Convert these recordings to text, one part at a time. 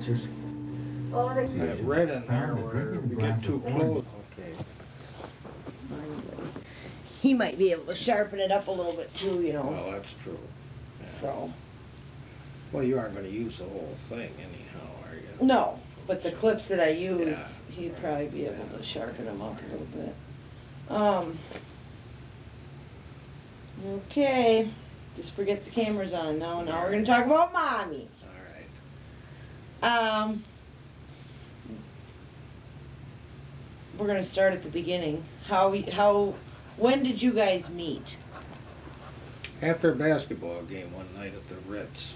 answers. That red in there where we get too close. Okay. He might be able to sharpen it up a little bit too, you know. Well, that's true. Yeah. So. Well, you aren't going to use the whole thing anyhow, are you? No, but the clips that I use, Yeah. he'd probably be able to sharpen them up a little bit. Okay, just forget the camera's on now. Now we're gonna talk about Mommy. All right. We're gonna start at the beginning. When did you guys meet? After a basketball game one night at the Ritz,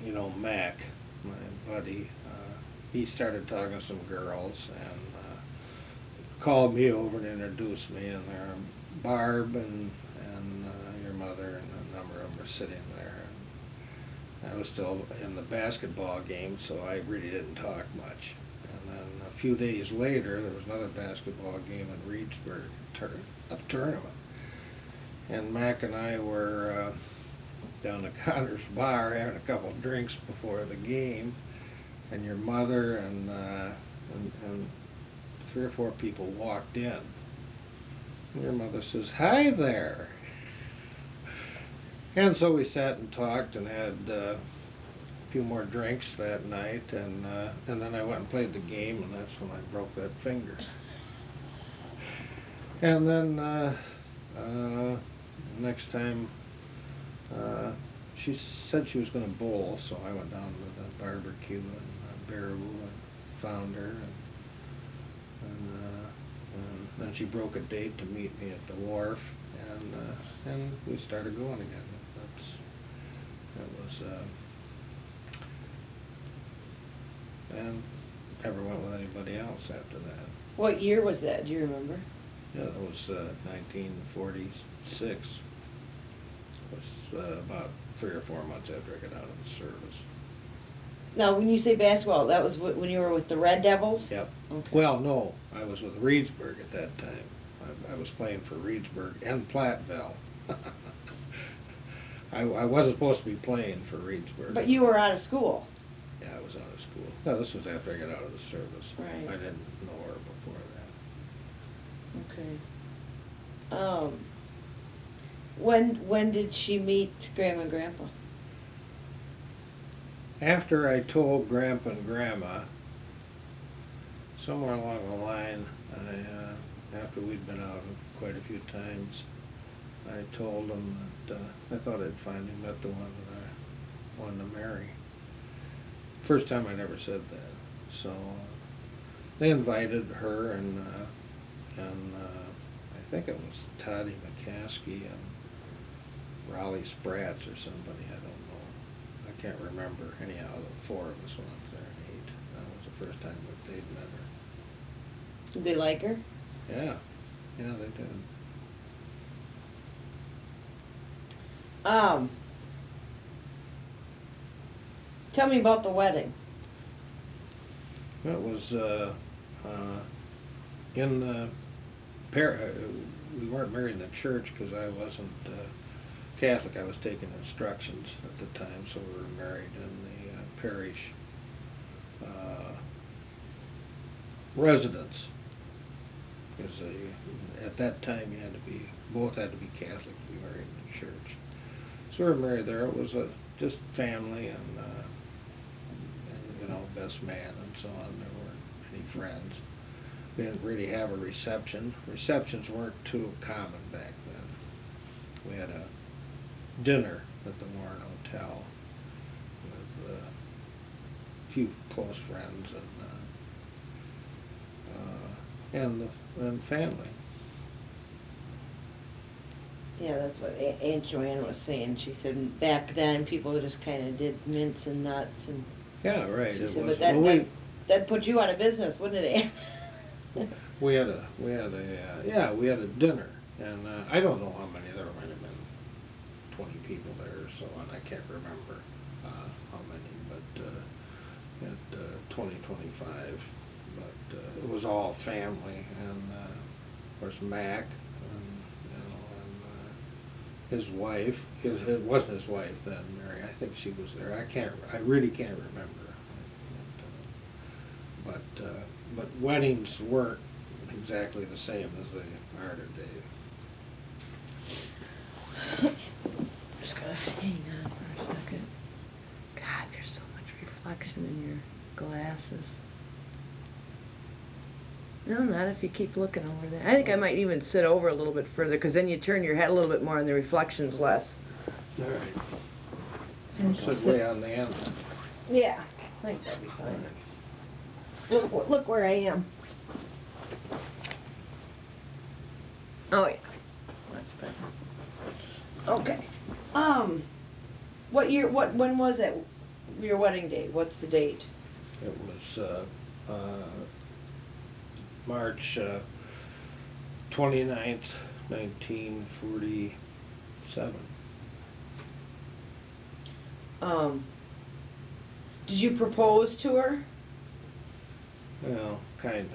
you know, Mac, my buddy, he started talking to some girls and called me over to introduce me, and there Barb and your mother and a number of them were sitting there. And I was still in the basketball game, so I really didn't talk much. And then a few days later, there was another basketball game in Reedsburg, a tournament. And Mac and I were down at Connor's Bar having a couple of drinks before the game, and your mother and 3 or 4 people walked in. And your mother says, "Hi there." And so we sat and talked and had a few more drinks that night, and then I went and played the game, and that's when I broke that finger. And then next time she said she was going to bowl, so I went down to the barbecue in Baraboo and found her, and then she broke a date to meet me at the wharf, and we started going again. And never went with anybody else after that. What year was that? Do you remember? Yeah, that was 1946. It was about 3 or 4 months after I got out of the service. Now, when you say basketball, that was when you were with the Red Devils? Yep. Okay. Well, no, I was with Reedsburg at that time. I was playing for Reedsburg and Platteville. I wasn't supposed to be playing for Reedsburg. But you were out of school. Yeah, I was out of school. No, this was after I got out of the service. Right. I didn't know her before that. Okay. When did she meet Grandma and Grandpa? After I told Grandpa and Grandma, somewhere along the line, after we'd been out quite a few times, I told them that I thought I'd finally met the one that I wanted to marry. First time I'd ever said that. So they invited her and I think it was Toddy McCaskey and Raleigh Spratz or somebody, I don't know. I can't remember. Anyhow, the 4 of us went up there and ate. That was the first time that they'd met her. Did they like her? Yeah. Yeah, they did. Tell me about the wedding. It was in the we weren't married in the church because I wasn't Catholic. I was taking instructions at the time, so we were married in the parish residence. Because at that time you had to be, both had to be Catholic to be married in the church. So we were married there. It was just family and you know, best man and so on. There weren't any friends. We didn't really have a reception. Receptions weren't too common back then. We had a dinner at the Warren Hotel with a few close friends and family. Yeah, that's what Aunt Joanne was saying. She said back then people just kind of did mince and nuts and. Yeah, right. She It said, was, but well, that put you out of business, wouldn't it, Aunt? we had a dinner, and I don't know how many. There might have been 20 people there or so, and I can't remember how many, but at 20, 25. But it was all family, and of course Mac, and you know, his wife, it wasn't his wife then, Mary, I think she was there, I really can't remember. But weddings weren't exactly the same as they are today. Just gotta hang on for a second. God, there's so much reflection in your glasses. No, not if you keep looking over there. I think I might even sit over a little bit further, because then you turn your head a little bit more and the reflection's less. All right. And Sit way on the end. Yeah, I think that'd be fine. Look where I am. Oh, yeah. Much better. Okay. When was it, your wedding date? What's the date? It was March 29th, 1947. Did you propose to her? Well, kinda.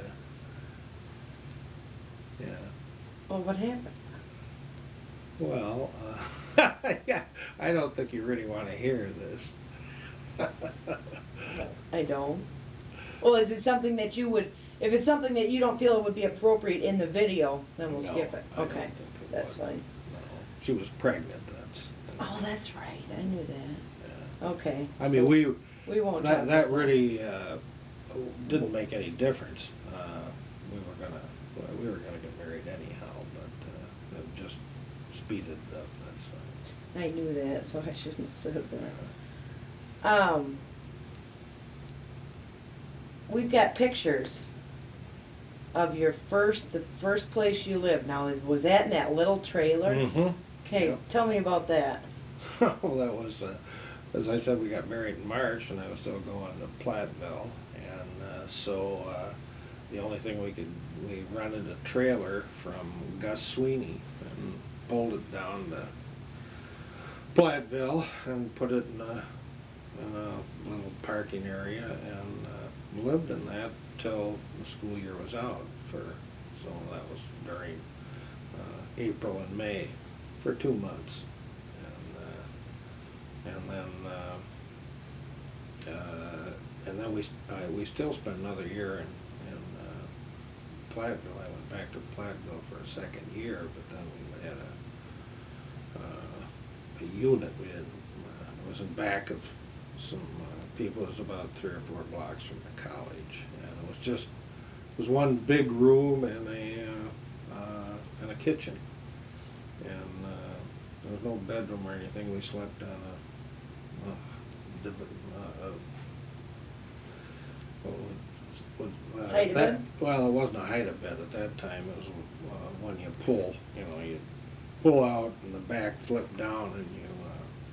Yeah. Well, what happened? Well, yeah, I don't think you really want to hear this. I don't. Well, is it something that you would, if it's something that you don't feel it would be appropriate in the video, then we'll No, skip it. I don't Okay, think it that's would. fine. No, she was pregnant. That's. Oh, that's right, I knew that. Yeah. Okay. I mean, so we we won't talk that about really didn't make any difference. We were gonna get married anyhow, but it just speeded it up. That's fine. I knew that, so I shouldn't have said that. We've got pictures of the first place you lived. Now, was that in that little trailer? Mm-hmm. Okay, Yep. tell me about that. Well, that was, as I said, we got married in March, and I was still going to Platteville, and so the only thing we rented a trailer from Gus Sweeney and pulled it down to Platteville and put it in a little parking area and lived in that till the school year was out. So that was during April and May for 2 months. And then we still spent another year in Platteville. I went back to Platteville for a second year, but then we had a unit. It was in back of some people. It was about 3 or 4 blocks from the college, and it was one big room and a kitchen, and there was no bedroom or anything. We slept on Hide bed? Well, it wasn't a hide bed at that time. It was one you pull. You pull out and the back flip down, and you.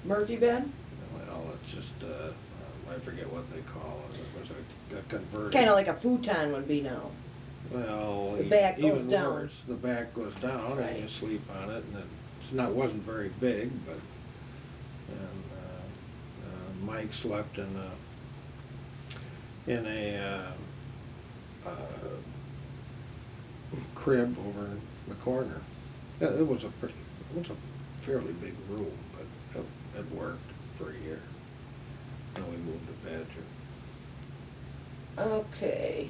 Murphy bed? Well, it's just I forget what they call it. It was a converted. Kind of like a futon would be now. Well, The back goes even down. worse. The back goes down, Right. and you sleep on it, and wasn't very big, but Mike slept in a crib over in the corner. It was a fairly big room, but it worked for a year. Then we moved to Badger. Okay.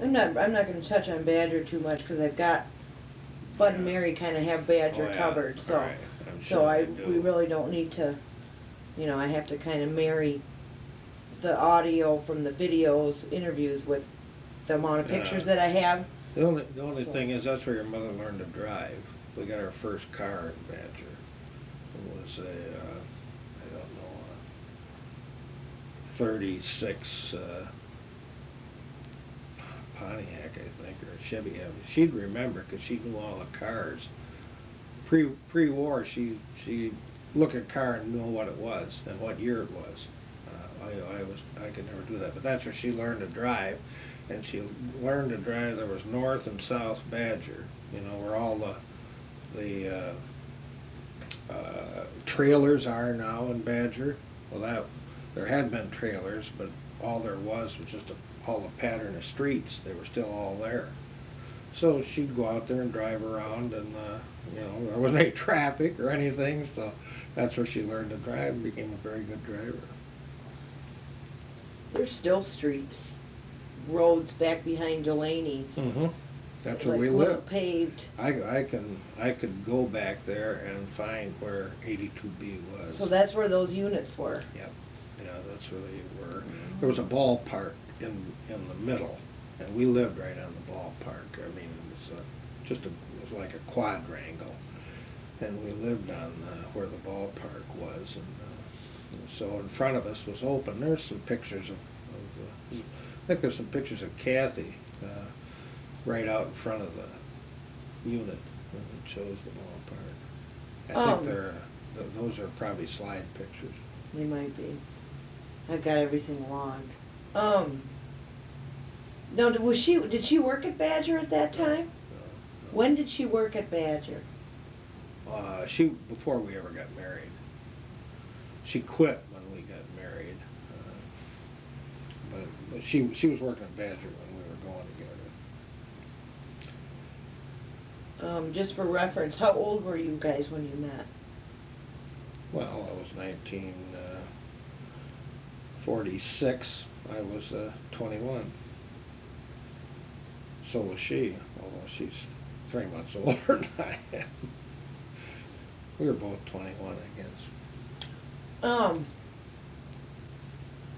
I'm not gonna touch on Badger too much, because I've got Bud and Mary kind of have Badger Oh, yeah. covered, so. Right. I'm So sure they do. we really don't need to, I have to kind of marry the audio from the videos, interviews with the amount of pictures Yeah. that I have. The only So- thing is, that's where your mother learned to drive. We got our first car in Badger. It was I don't know, 36 Pontiac, I think, or a Chevy. She'd remember because she knew all the cars. Pre-war, she looked at a car and knew what it was and what year it was. I could never do that, but that's where she learned to drive. And she learned to drive. There was North and South Badger, where all the trailers are now in Badger. Well, there had been trailers, but all there was just all the pattern of streets. They were still all there. So she'd go out there and drive around, and there wasn't any traffic or anything, so that's where she learned to drive and became a very good driver. There's still streets, roads back behind Delaney's. Mm-hmm. That's where like we little live. Paved. I could go back there and find where 82B was. So that's where those units were. Yep. Yeah, that's where they were. There was a ballpark in the middle, and we lived right on the ballpark. I mean, it was it was like a quadrangle, and we lived on where the ballpark was, and so in front of us was open. There's some pictures I think there's some pictures of Kathy right out in front of the unit, and it shows the ballpark. I think those are probably slide pictures. They might be. I've got everything logged. No, did she work at Badger at that time? No. When did she work at Badger? Before we ever got married. She quit when we got married, but she was working at Badger when we were going together. Just for reference, how old were you guys when you met? Well, I was 1946. I was 21. So was she, although she's 3 months older than I am. We were both 21, I guess.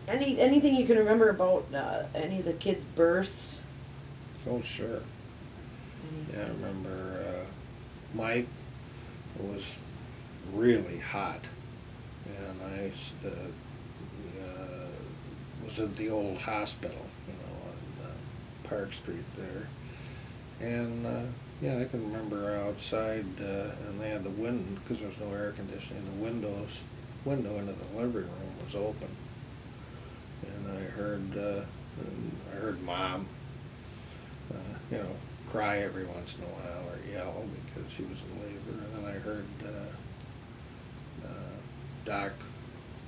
Anything you can remember about any of the kids' births? Oh, sure. Yeah, I remember Mike was really hot, and I was at the old hospital, on Park Street there, and yeah, I can remember outside, and they had the wind, because there was no air conditioning, the window into the living room was open, and I heard Mom, cry every once in a while or yell because she was in labor, and then I heard Doc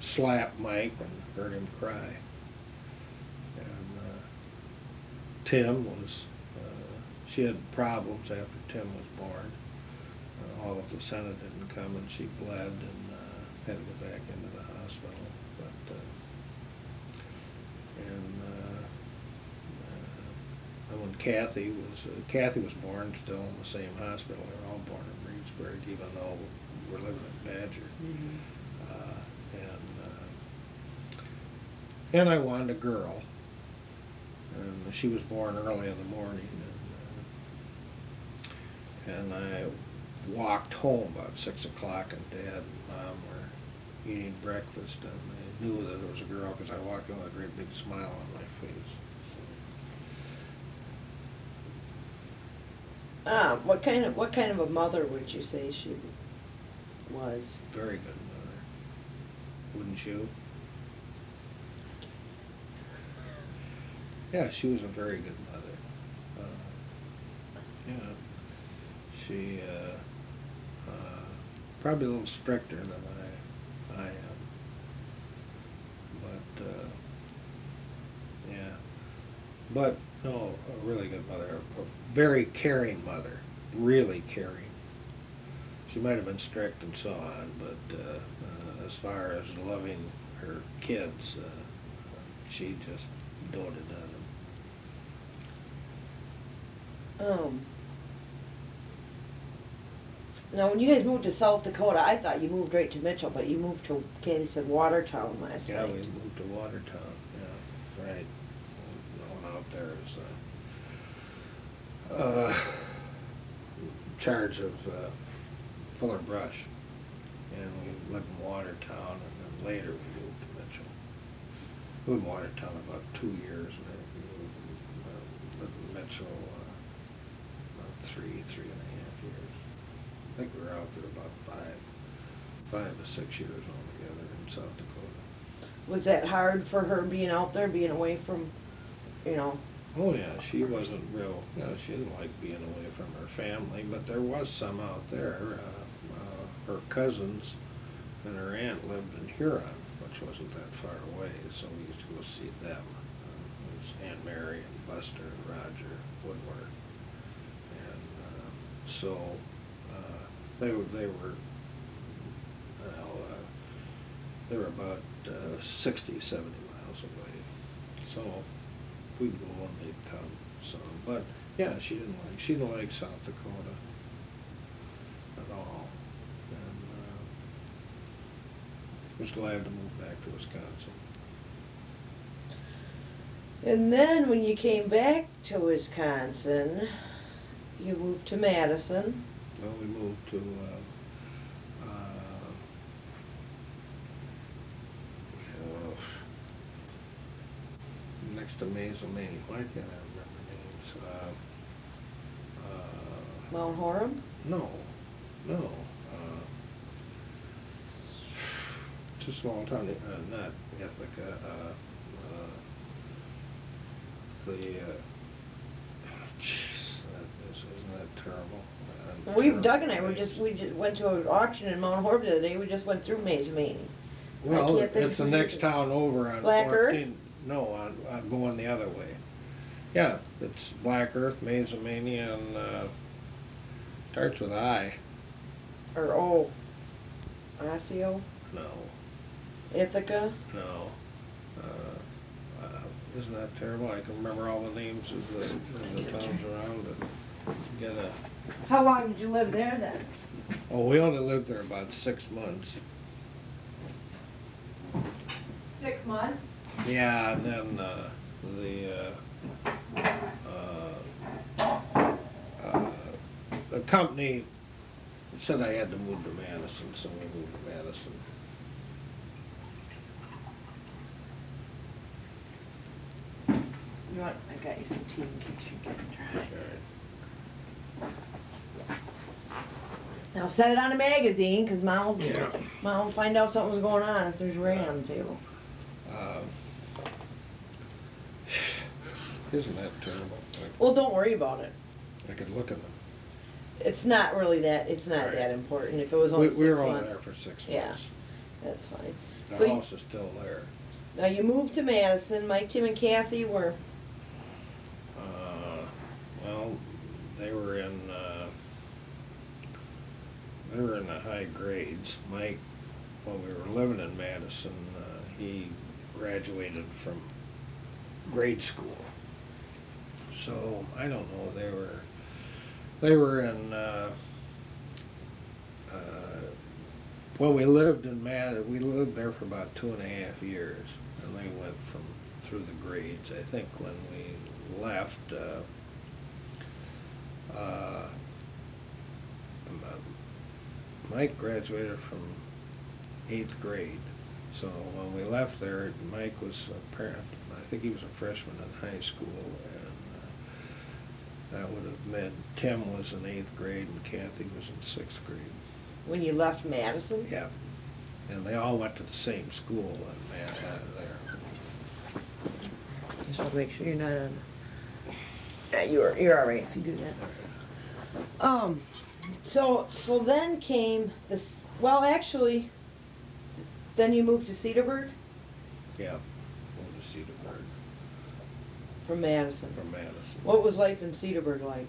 slap Mike and heard him cry. And Tim was, she had problems after Tim was born. All of the Senate didn't come, and she bled and had to go back into the hospital. But and when Kathy was born still in the same hospital. They were all born in Reedsburg, even though we're living in Badger. Mm-hmm. And I wanted a girl, and she was born early in the morning, and I walked home about 6 o'clock, and Dad and Mom were eating breakfast, and they knew that it was a girl because I walked in with a great big smile on my face. What kind of a mother would you say she was? Very good mother, wouldn't you? Yeah, she was a very good mother. Yeah, she probably a little stricter than I am, but yeah, but no, a really good mother, a very caring mother, really caring. She might have been strict and so on, but as far as loving her kids, she just doted on them. Now, when you guys moved to South Dakota, I thought you moved right to Mitchell, but you moved to, Katie said Watertown last night. Yeah, we moved to Watertown, yeah, right. Going out there is charge of Fuller Brush, and we lived in Watertown, and then later we moved to Mitchell. We lived in Watertown about 2 years, and then we lived in Mitchell about three and a half years. I think we were out there about 5 to 6 years altogether in South Dakota. Was that hard for her being out there, being away from, Oh yeah, she wasn't real, she didn't like being away from her family, but there was some out there. Her cousins and her aunt lived in Huron, which wasn't that far away, so we used to go see them. It was Aunt Mary and Buster and Roger Woodward. So, they were, well, they were about 60, 70 miles away. So we'd go and they'd come. So, but yeah, she didn't like South Dakota at all, and was glad to move back to Wisconsin. And then when you came back to Wisconsin, you moved to Madison. Well, we moved to next to Maine. Why can't I remember names? Mount Horham? No. It's a small town, not Ithaca. Jeez, isn't that terrible? Doug and I we just went to an auction in Mount Horham the other day. We just went through Mays, Maine. Well, can't think it's the of next it. town over on Black Earth? 14. No, on going the other way. Yeah, it's Black Earth, Mazomania, and starts with I. Or Osseo, No, Ithaca. no. Isn't that terrible? I can remember all the names of the towns around it. Get a. How long did you live there then? Oh, we only lived there about 6 months. 6 months. Yeah, and then the company said I had to move to Madison, so we moved to Madison. You want? I got you some tea in case you're getting dry. Okay. Now set it on a magazine, cause Mom Yeah. will find out something's going on if there's rain on the table. Isn't that terrible? Well, don't worry about it. I could look at them. It's not really that. It's not Right. that important. If it was only We 6 were only months, there for 6 Yeah. months. that's fine. The So house is still there. now you moved to Madison. Mike, Tim, and Kathy were. Well, they were in the high grades. Mike, when we were living in Madison, he graduated from grade school. So I don't know. They were in. Well, we lived in Madison. We lived there for about 2.5 years, and they went through the grades. I think when we left. Mike graduated from 8th grade, so when we left there, Mike was a parent. I think he was a freshman in high school, and that would have meant Tim was in 8th grade and Kathy was in 6th grade. When you left Madison? Yeah, and they all went to the same school in there. Just want to make sure you're not on. Yeah, you're all right if you do that. So then came this. Well, actually, then you moved to Cedarburg Yeah, moved to Cedarburg from Madison. from Madison. What was life in Cedarburg like?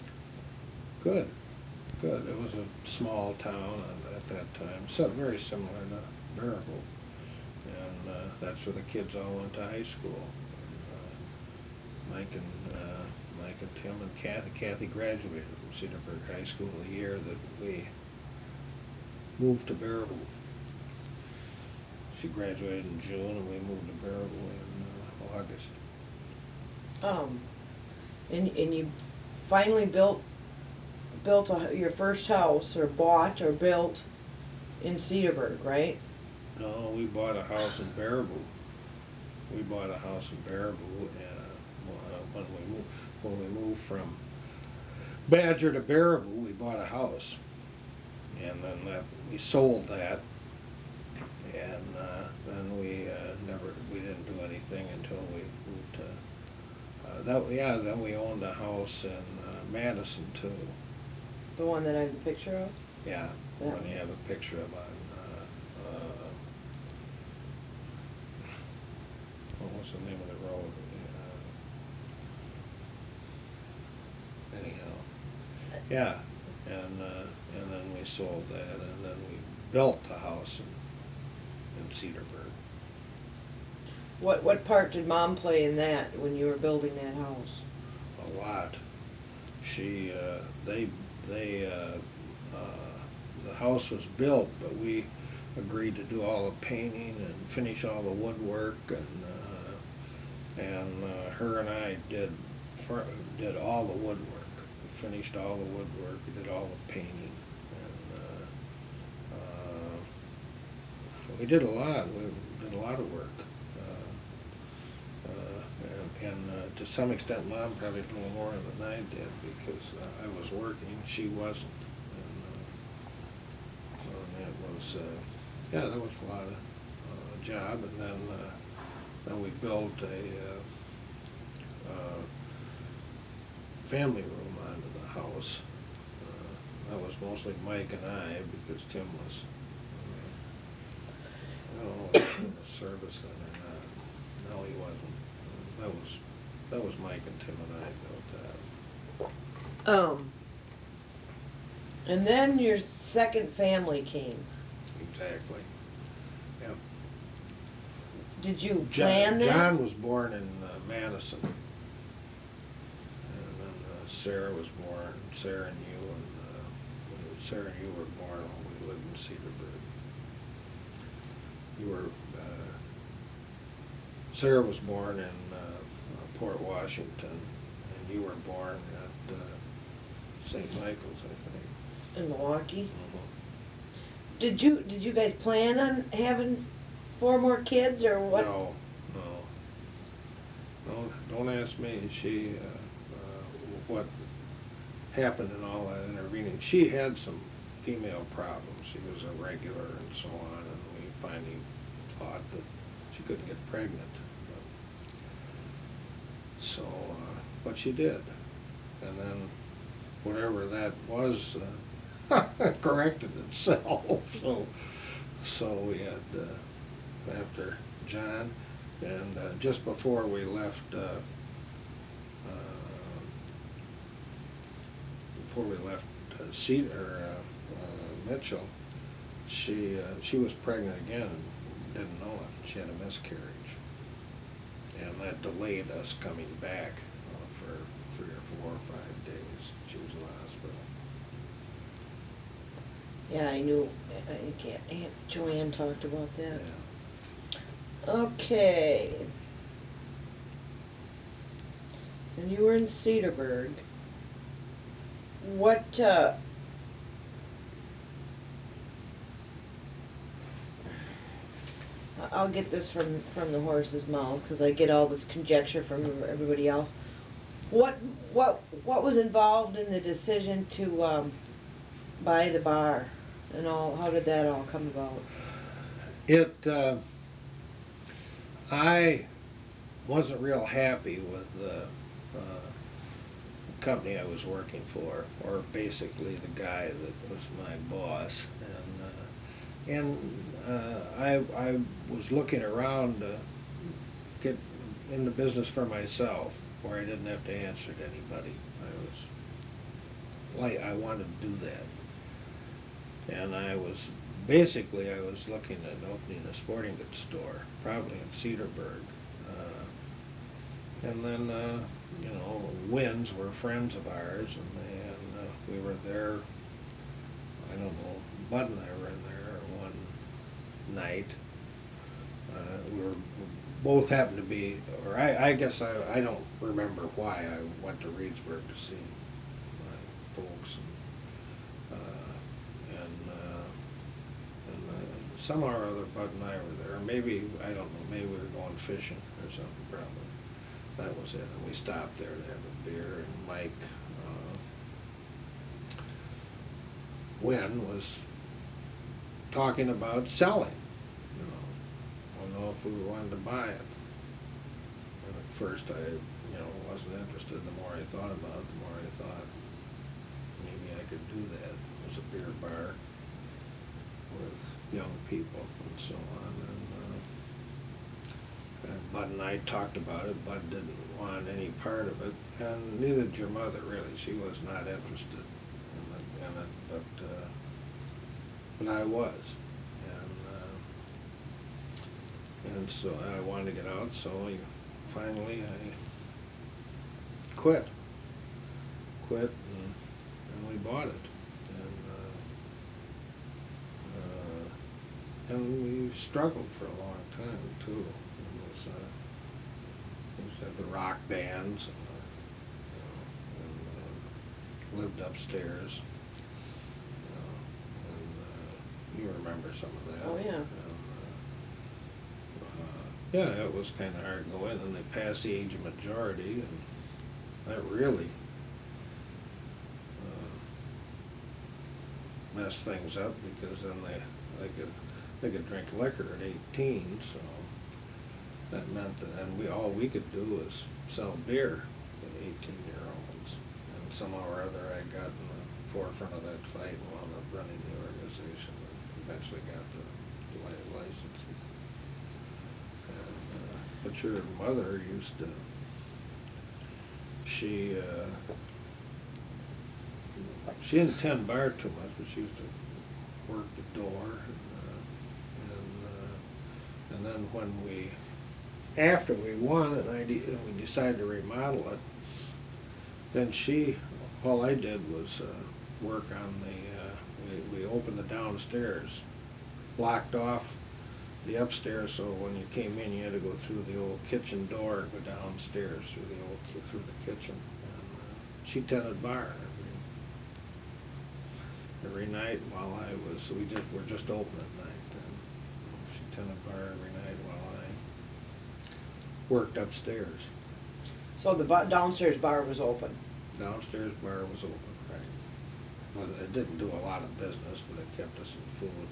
Good. It was a small town at that time, so very similar to Baraboo, and that's where the kids all went to high school. Mike and Tim and Kathy. Kathy graduated from Cedarburg High School the year that we moved to Baraboo. She graduated in June, and we moved to Baraboo in August. And you finally built your first house, or bought or built in Cedarburg, right? No, we bought a house in Baraboo. And when we moved from Badger to Baraboo, we bought a house, and then we sold that, and then we didn't do anything until we moved to. Then we owned a house in Madison too. The one that I have a picture of? Yeah, Yeah. when you have a picture of what was the name of the road? Anyhow, yeah, and then we sold that, and then we built the house in Cedarburg. What part did Mom play in that when you were building that house? A lot. She, the house was built, but we agreed to do all the painting and finish all the woodwork, and her and I did all the woodwork. We finished all the woodwork, we did all the painting, and so we did a lot. We did a lot of work. And to some extent, Mom probably did a little more than I did because I was working, she wasn't. And so it was, yeah, that was a lot of job. And then we built a family room onto the house. That was mostly Mike and I because Tim was, I don't know if he was in the service then or not. No, he wasn't. That was Mike and Tim and I built that. And then your second family came. Exactly. Yep. Did you plan that? John was born in Madison. And then Sarah was born, Sarah and you, and when Sarah and you were born, we lived in Cedarburg. You were, Sarah was born in Port Washington, and you were born at St. Michael's, I think. In Milwaukee? Mm-hmm. Did you guys plan on having 4 more kids or what? No. Don't ask me. She, what happened in all that intervening. She had some female problems. She was irregular and so on, and we finally thought that she couldn't get pregnant. So, but she did. And then whatever that was corrected itself. So we had, after John, and just before we left, Mitchell, she was pregnant again and didn't know it. She had a miscarriage. And that delayed us coming back for 3 or 4 or 5 days. She was in the hospital. Yeah, I knew. I think Aunt Joanne talked about that. Yeah. Okay. And you were in Cedarburg. What, I'll get this from the horse's mouth, because I get all this conjecture from everybody else. What was involved in the decision to buy the bar and all? How did that all come about? I wasn't real happy with the company I was working for, or basically the guy that was my boss, and I was looking around to get in the business for myself, where I didn't have to answer to anybody. I wanted to do that, and I was looking at opening a sporting goods store, probably in Cedarburg, and then Winds were friends of ours, and we were there. I don't know, Bud and I were in there one night. We both happened to be, or I guess I don't remember why I went to Reedsburg to see my folks, and somehow or other Bud and I were there. Maybe, I don't know, maybe we were going fishing or something, probably. That was it, and we stopped there to have a beer, and Mike Wynn was talking about selling, I don't know if we wanted to buy it. And at first I, wasn't interested. The more I thought about it, the more I thought maybe I could do that. It was a beer bar with young people and so on, and Bud and I talked about it. Bud didn't want any part of it, and neither did your mother, really. She was not interested. in it, but I was. And so I wanted to get out, so finally I quit. And we bought it. And we struggled for a long time too. We used to have the rock bands and lived upstairs. You remember some of that. Oh, yeah. Yeah, it was kind of hard to go in, and they passed the age of majority, and that really messed things up, because then they could drink liquor at 18, so that meant that, and all we could do was sell beer to 18-year-olds, and somehow or other I got in the forefront of that fight and wound up running the organization, and eventually got the license. But your mother used to, she didn't tend bar too much, but she used to work the door, and then after we won it, and we decided to remodel it, then all I did was work on we opened the downstairs, blocked off the upstairs, so when you came in, you had to go through the old kitchen door and go downstairs through the kitchen. And she tended bar every night while we were just open at night. And she tended bar every night while I worked upstairs. So the downstairs bar was open? Downstairs bar was open, right. Well, it didn't do a lot of business, but it kept us in food.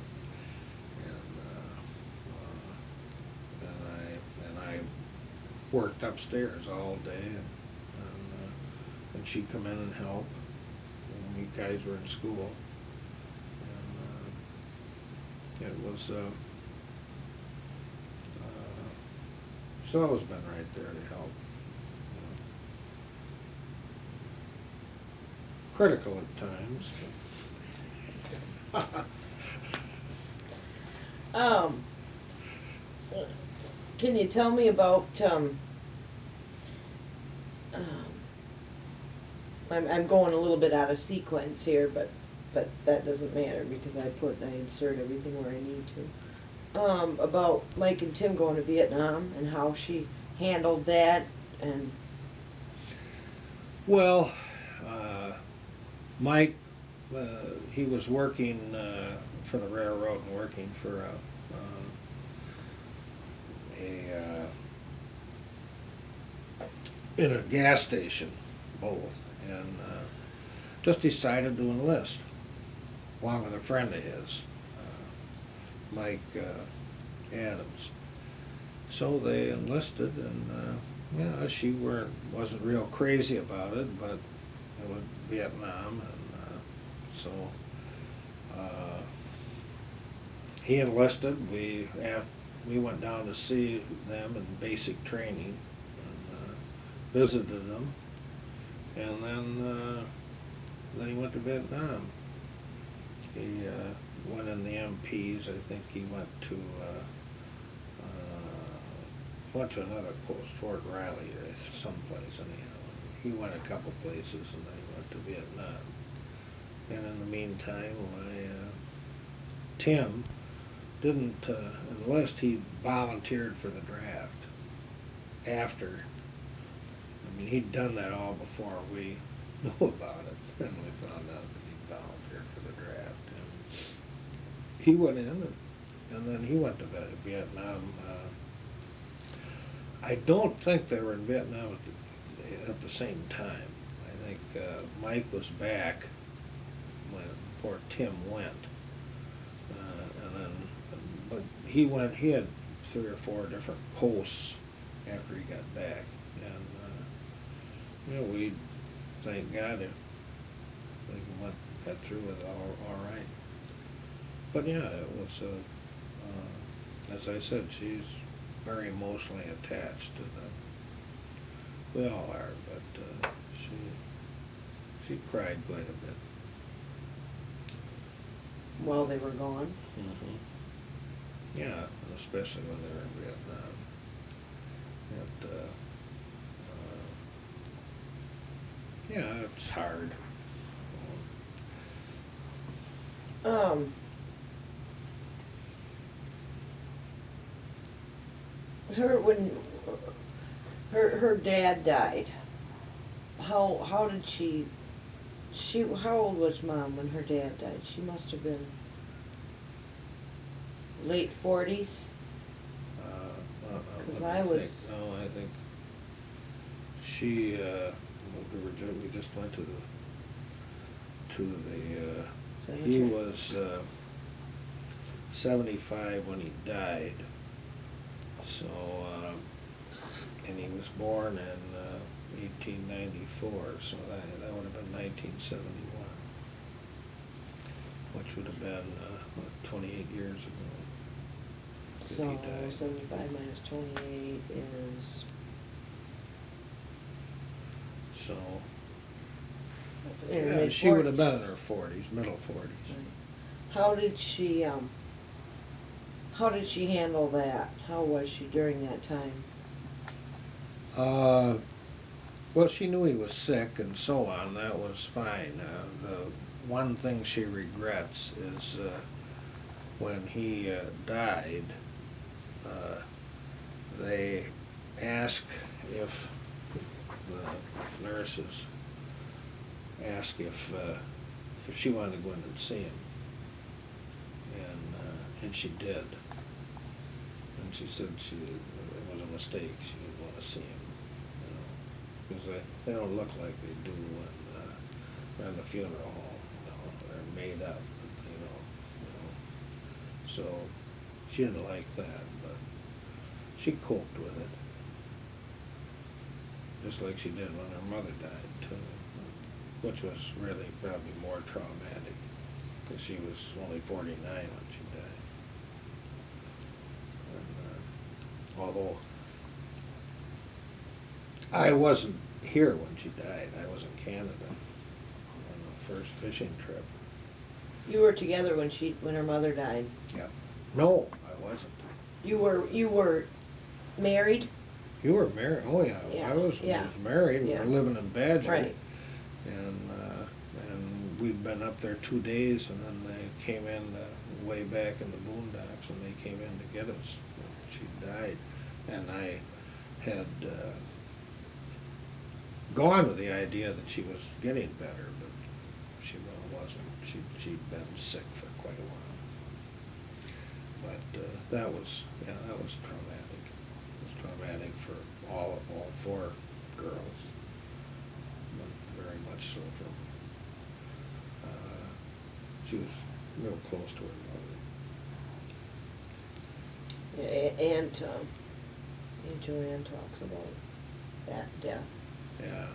And I worked upstairs all day, and she'd come in and help when you guys were in school. And it was she's always been right there to help. Critical at times. Can you tell me about, I'm going a little bit out of sequence here, but that doesn't matter, because I insert everything where I need to. About Mike and Tim going to Vietnam and how she handled that, and... Well, Mike, he was working for the railroad and working for in a gas station, both, and just decided to enlist, along with a friend of his, Mike Adams. So they enlisted, and she wasn't real crazy about it, but it was Vietnam, and so he enlisted. We went down to see them in basic training, and visited them, and then he went to Vietnam. He went in the MPs. I think he went to another post, Fort Riley, someplace anyhow. He went a couple places, and then he went to Vietnam. And in the meantime, Tim didn't enlist. He volunteered for the draft. After, he'd done that all before we knew about it, and we found out that he volunteered for the draft. And he went in, and then he went to Vietnam. I don't think they were in Vietnam at the same time. I think Mike was back before Tim went, but he went. He had 3 or 4 different posts after he got back, and we thank God that we got through with it all right. But yeah, it was as I said, she's very emotionally attached to them. We all are, but she cried quite a bit. while they were gone. Mhm. Yeah, especially when they were in Vietnam. Yeah, it's hard. Um, when her dad died, how did how old was Mom when her dad died? She must have been late 40s. Because I was. No, I think she, we just went to the, he Cemetery. was 75 when he died. So, and he was born in 1894, so that would have been 1971, which would have been, 28 years ago. If So he died. 75 minus 28 is. So, In her yeah, she would have mid-40s. been in her 40s, middle 40s. Right. How did she handle that? How was she during that time? Well, she knew he was sick and so on. That was fine. The one thing she regrets is when he died, they asked if the nurses asked if she wanted to go in and see him, and she did. And she said it was a mistake. She didn't want to see him, because they don't look like they do when they're in the funeral home. They're made up, So she didn't like that, but she coped with it, just like she did when her mother died too, which was really probably more traumatic, because she was only 49 when she died. And, although I wasn't here when she died, I was in Canada on the first fishing trip. You were together when her mother died. Yeah. No, I wasn't. You were married? You were married? Oh yeah, Yeah, I was yeah. married. We Yeah. were living in Badger. Right. And we'd been up there 2 days, and then they came in way back in the boondocks, and they came in to get us. She died, and I had gone with the idea that she was getting better, but she really wasn't. She'd been sick for quite a while. But that was traumatic. It was traumatic for all four girls, but very much so for. She was real close to her mother. And Joanne talks about that death. Yeah,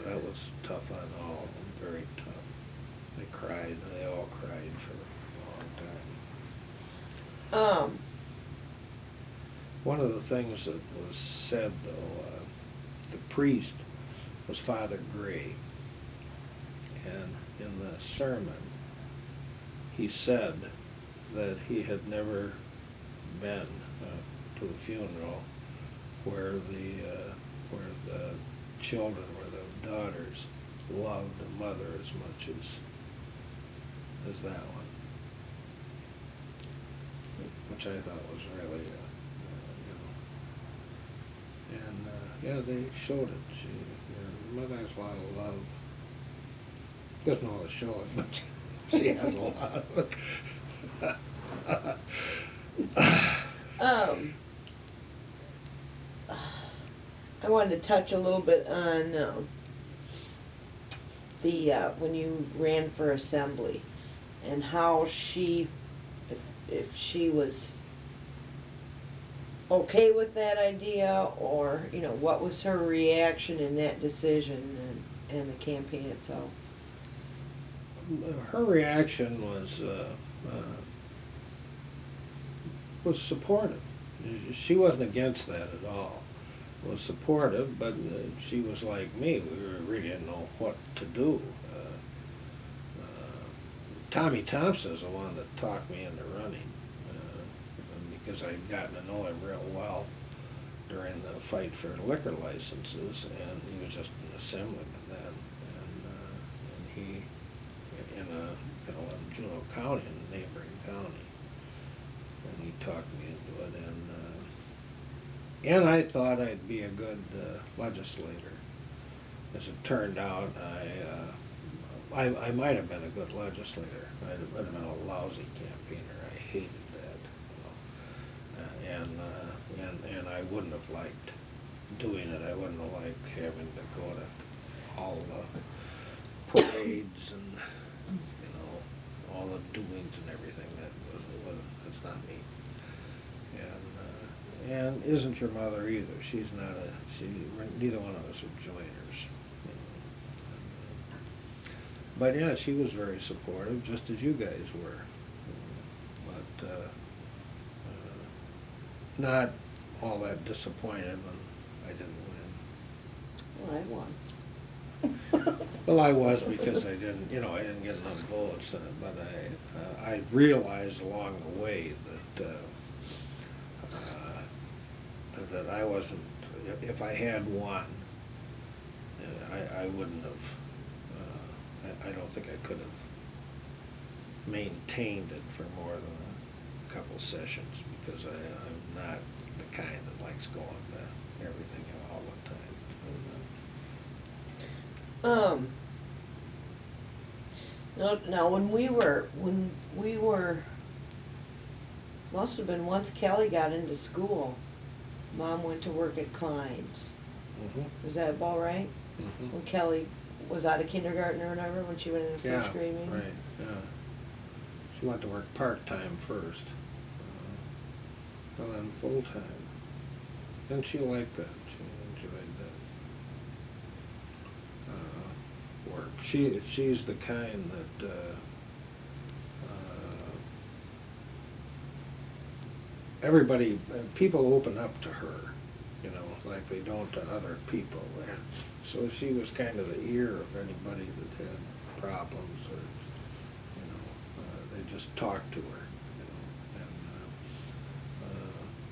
that was tough on all of them, very tough. They cried, they all cried for a long time. One of the things that was said, though, the priest was Father Gray, and in the sermon, he said that he had never been to a funeral where the children, where the daughters loved the mother as much as that one, which I thought was really, and yeah, they showed it. Your mother has a lot of love. Doesn't know how to show it, but she has a lot of it. I wanted to touch a little bit on the when you ran for assembly, and how if she was okay with that idea, or what was her reaction in that decision and the campaign itself. Her reaction was supportive. She wasn't against that at all. Was supportive, but she was like me. We really didn't know what to do. Tommy Thompson's the one that talked me into running, because I'd gotten to know him real well during the fight for liquor licenses, and he was just an assemblyman then, and he, in Juneau County, in a neighboring county, and he talked me into it, and I thought I'd be a good legislator. As it turned out, I might have been a good legislator. I'd have been a lousy campaigner. I hated that, and I wouldn't have liked doing it. I wouldn't have liked having to go to all the parades and all the doings and everything. That's not me. And isn't your mother either? She's not neither one of us are joiners. But yeah, she was very supportive, just as you guys were. But not all that disappointed when I didn't win. Well, I was. Well, I was, because I didn't get enough votes, but I realized along the way that I wasn't, if I had won, I wouldn't have, I don't think I could have maintained it for more than a couple sessions, because I'm not the kind that likes going to everything all the time. Now when we were, must have been once Kelly got into school, Mom went to work at Klein's. Mhm. Was that about right? Mhm. When Kelly was out of kindergarten or whatever, when she went into first grade maybe? Right, yeah. She went to work part-time first, and then full-time. And she liked that. She enjoyed that work. She's the kind that people open up to her, like they don't to other people. So she was kind of the ear of anybody that had problems, or they just talked to her. And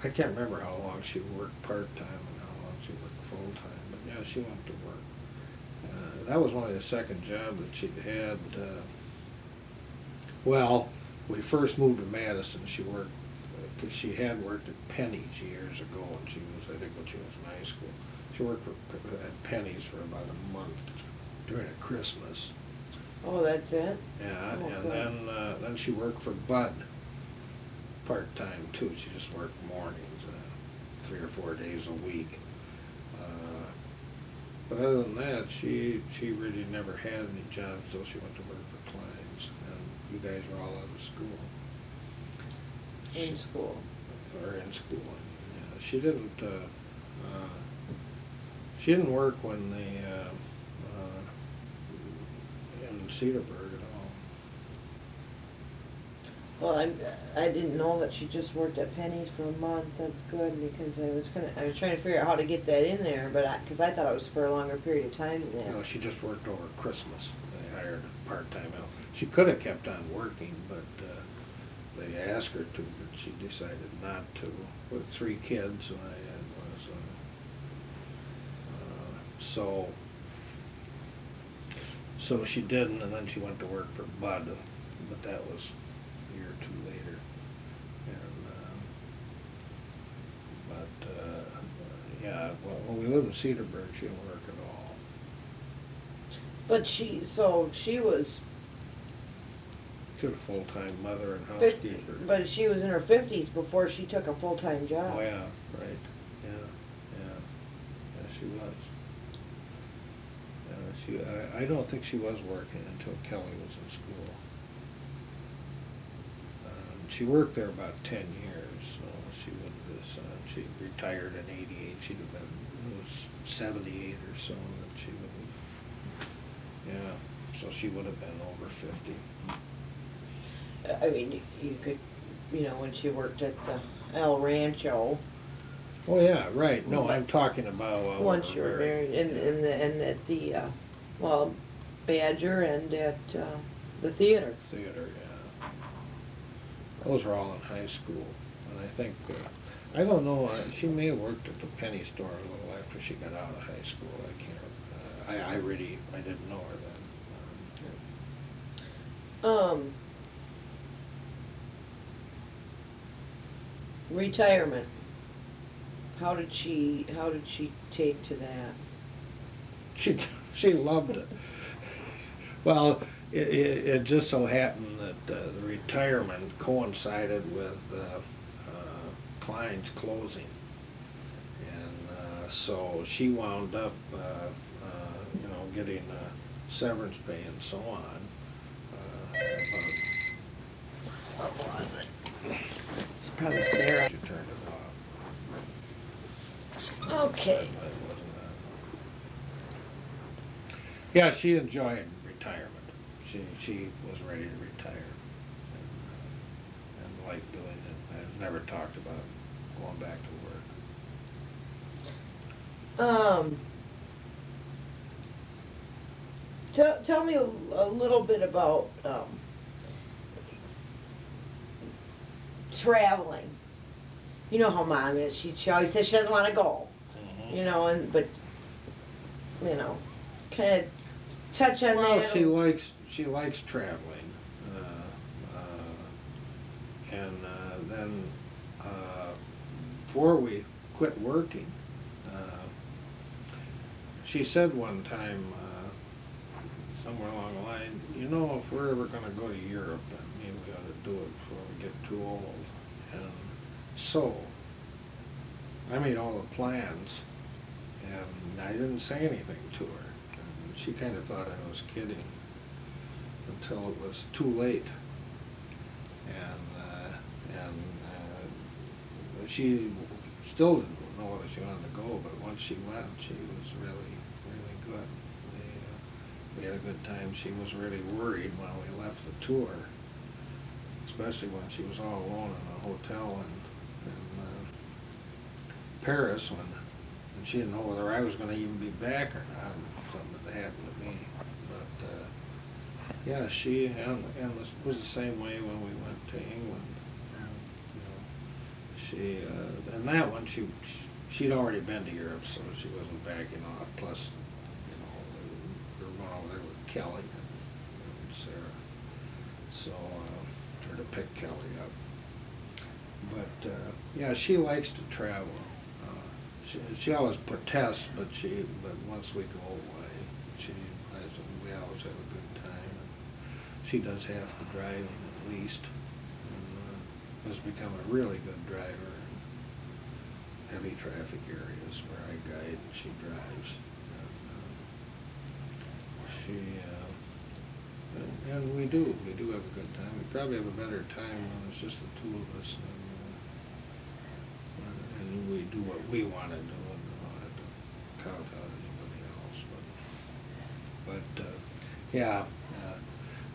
I can't remember how long she worked part-time and how long she worked full-time, but yeah, she went to work. That was only the second job that she'd had. Well, when we first moved to Madison, she worked, because she had worked at Penny's years ago when she was, I think when she was in high school. She worked at Penny's for about a month during a Christmas. Oh, that's it? Yeah, Oh, and good. then she worked for Bud part-time too. She just worked mornings, 3 or 4 days a week. But other than that, she really never had any jobs until she went to work for Klein's, and you guys were all out of school. In school. Or in school. Yeah, she didn't work when they in Cedarburg at all. Well, I didn't know that she just worked at Penny's for a month. That's good, because I was trying to figure out how to get that in there, but because I thought it was for a longer period of time than that. No, she just worked over Christmas. They hired a part-time help. She could have kept on working, but they asked her to, but she decided not to. With 3 kids, and so she didn't, and then she went to work for Bud, but that was a year or 2 later. And well, when we lived in Cedarburg, she didn't work at all. But she was She was a full-time mother and 50, housekeeper. but she was in her 50s before she took a full-time job. Oh, yeah, right, yeah, she was. I don't think she was working until Kelly was in school. She worked there about 10 years, so she retired in '88. She'd have been, it was 78 or so that she would have, so she would have been over 50. I mean, you could, when she worked at the El Rancho. Oh, yeah, right, no, I'm talking about. Once you were married, and at the, Badger and at The theater. Theater, yeah. Those were all in high school, and I think, I don't know, she may have worked at the penny store a little after she got out of high school, I can't, I didn't know her then. Retirement. How did she take to that? She loved it. Well, it just so happened that the retirement coincided with Klein's closing. And so she wound up, getting severance pay and so on. What was it? It's probably Sarah. She turned it off. Okay. But it wasn't yeah, she enjoyed retirement. She was ready to retire and liked doing it. I've never talked about going back to work. Tell me a little bit about traveling. You know how Mom is. She always says she doesn't want to go. Mhm. You know, but kind of touch on Well, that. she likes traveling, and then before we quit working, she said one time somewhere along the line, if we're ever going to go to Europe, maybe we ought to do it before we get too old. And so I made all the plans, and I didn't say anything to her. And she kind of thought I was kidding until it was too late. And she still didn't know whether she wanted to go, but once she went, she was really, really good. We had a good time. She was really worried when we left the tour, especially when she was all alone in a hotel in Paris when she didn't know whether I was going to even be back or not. Something that happened to me. But yeah, she and it was the same way when we went to England. She and that one she'd already been to Europe, so she wasn't backing off. Plus, we were going over there with Kelly and Sarah, so tried to pick Kelly up. But yeah, she likes to travel. She always protests, but once we go away, we always have a good time. She does half the driving at least, and has become a really good driver in heavy traffic areas where I guide and she drives. And we do have a good time. We probably have a better time when it's just the two of us. And we do what we want to do and don't have to count on anybody else. But yeah,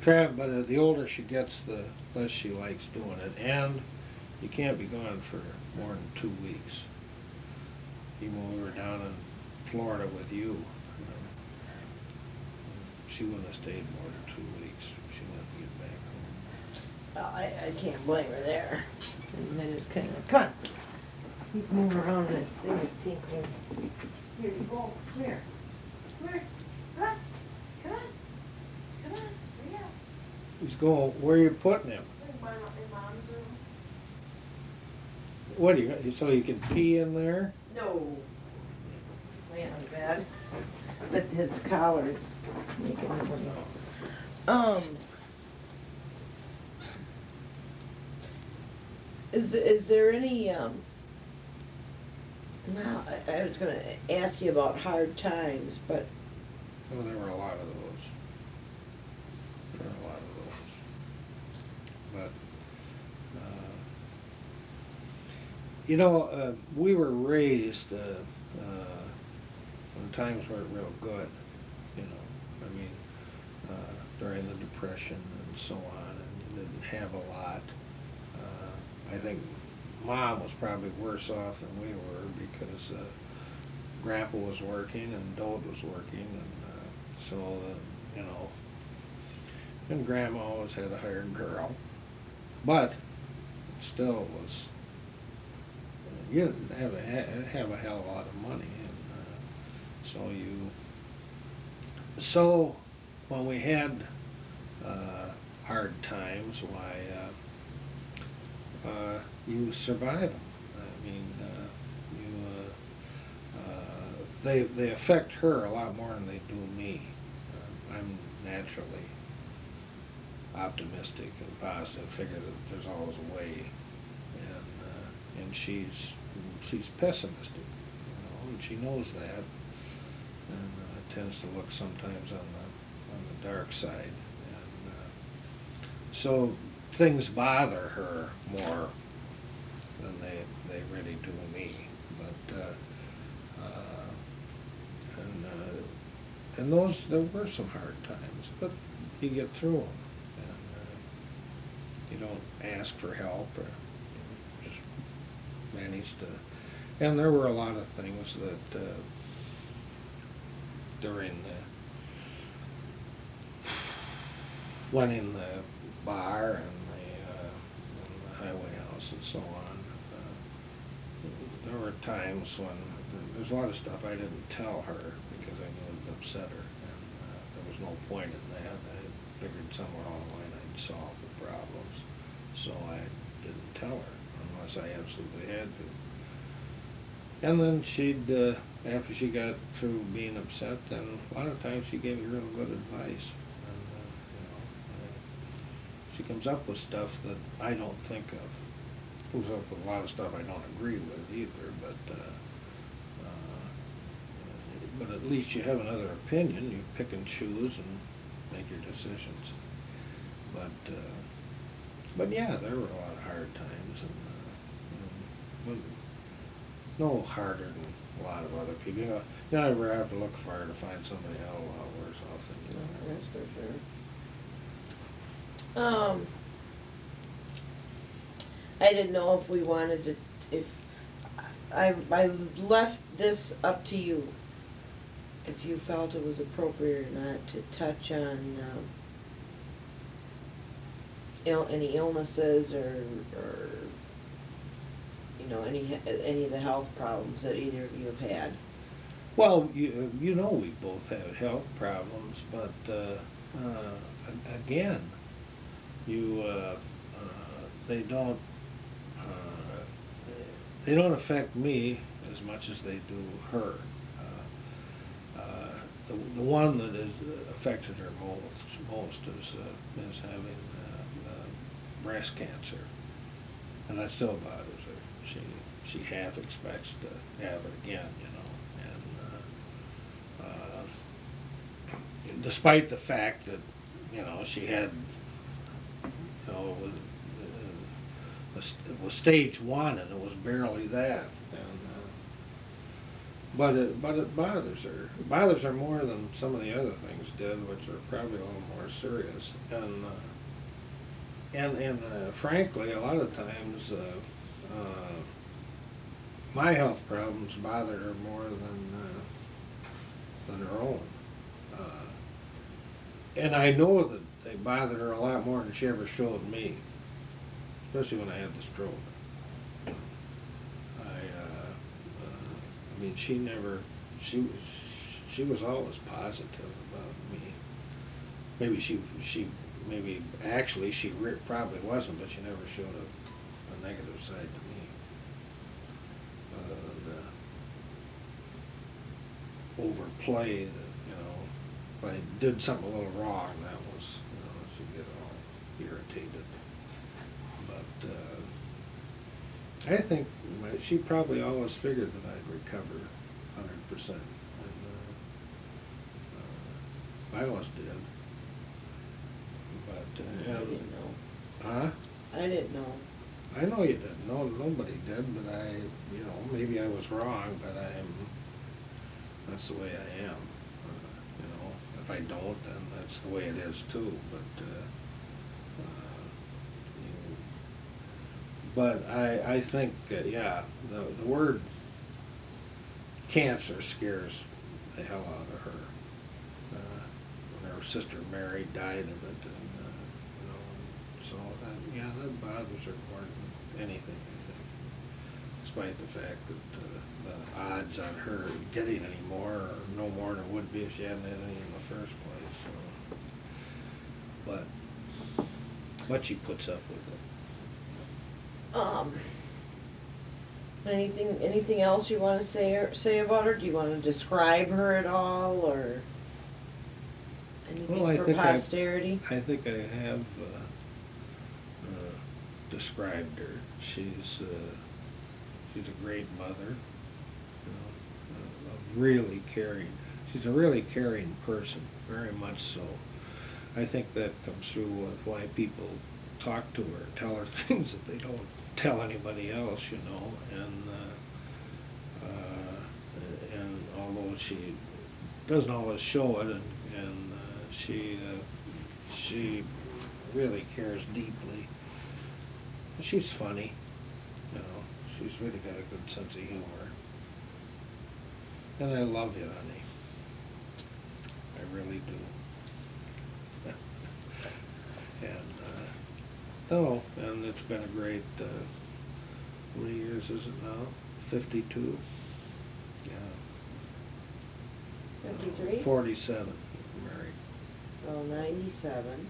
but the older she gets, the less she likes doing it. And you can't be gone for more than 2 weeks. Even when we were down in Florida with you, she wouldn't have stayed more than 2 weeks. She wanted to get back home. Well, I can't blame her there. And then it's kind of, come on. He's moving around this thing is tinkling. Here you go. Come here. Come here. Come on. Come on. Come on. Hurry up. He's going, where are you putting him? In Mom's room. What do you, so you can pee in there? No. Laying on the bed. But his collar is making noise. Is there any, no, I was gonna ask you about hard times, but. Well, there were a lot of those. But, we were raised when times weren't real good, during the Depression and so on, and didn't have a lot. I think Mom was probably worse off than we were because Grandpa was working and Dode was working, and so And Grandma always had a hired girl, but it still was, you didn't have a hell of a lot of money, and so when we had hard times, why, you survive them. I mean, they affect her a lot more than they do me. I'm naturally optimistic and positive, figure that there's always a way, and she's pessimistic, and she knows that, and tends to look sometimes on the dark side, and so things bother her more than they really do me, but and there were some hard times, but you get through them, and you don't ask for help, or you just manage to. And there were a lot of things that during running the bar and the highway house and so on, there were times when there's a lot of stuff I didn't tell her because I knew it would upset her, and there was no point in that. I figured somewhere along the line I'd solve the problems, so I didn't tell her unless I absolutely had to. And then she'd, after she got through being upset, then a lot of times she gave me real good advice. And, she comes up with stuff that I don't think of. Comes up with a lot of stuff I don't agree with either, but at least you have another opinion. You pick and choose and make your decisions. But yeah, there were a lot of hard times, and no harder than a lot of other people. You never have to look far to find somebody hell a lot worse off than you are. That's for sure. I didn't know if we wanted to, if, I left this up to you, if you felt it was appropriate or not to touch on, any illnesses or, any of the health problems that either of you have had. Well, you know we both have health problems, but again, they don't affect me as much as they do her. The one that has affected her most is having breast cancer, and that still bothers her. She half expects to have it again, and despite the fact that she had it was stage 1 and it was barely that, and but it bothers her. It bothers her more than some of the other things did, which are probably a little more serious, and frankly, a lot of times my health problems bother her more than her own, and I know that they bothered her a lot more than she ever showed me, especially when I had the stroke. I mean, she was always positive about me. Maybe actually she probably wasn't, but she never showed a negative side to me. Overplay that, if I did something a little wrong, that was, she'd get all irritated. But I think she probably always figured that I'd recover 100%. And I always did. But I didn't know. Huh? I didn't know. I know you didn't. No, nobody did. But maybe I was wrong. But that's the way I am. If I don't, then that's the way it is too. But I think, the word cancer scares the hell out of her. When her sister Mary died of it, and So, yeah, that bothers her more than anything, I think. Despite the fact that the odds on her getting any more are no more than it would be if she hadn't had any in the first place, so. But she puts up with it. Anything else you wanna say about her? Do you wanna describe her at all, or Well, I anything for think posterity? I think I have described her. She's a great mother, you know, a really caring. She's a really caring person, very much so. I think that comes through with why people talk to her, tell her things that they don't tell anybody else, you know. And although she doesn't always show it, and she really cares deeply. She's funny, you know. She's really got a good sense of humor. And I love you, honey. I really do. And it's been a great, how many years is it now? 52? Yeah. 53? 47, married. So 97.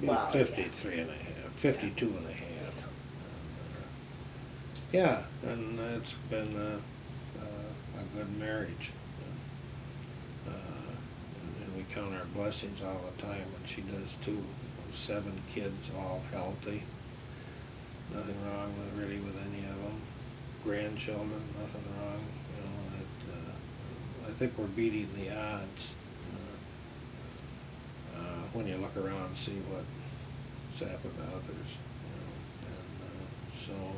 Be Wow, 53 and a half, 52 and a half. Yeah, and it's been a good marriage. And we count our blessings all the time, and she does too. 7 kids, all healthy. Nothing wrong really with any of them. Grandchildren, nothing wrong. You know, I think we're beating the odds when you look around and see what's happened to others. You know,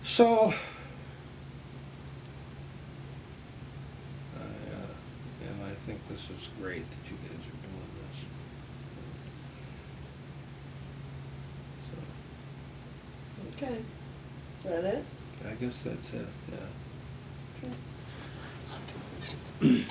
and so. And I think this is great that you guys are doing this. So, Okay. Is that it? I guess that's it, yeah. Okay.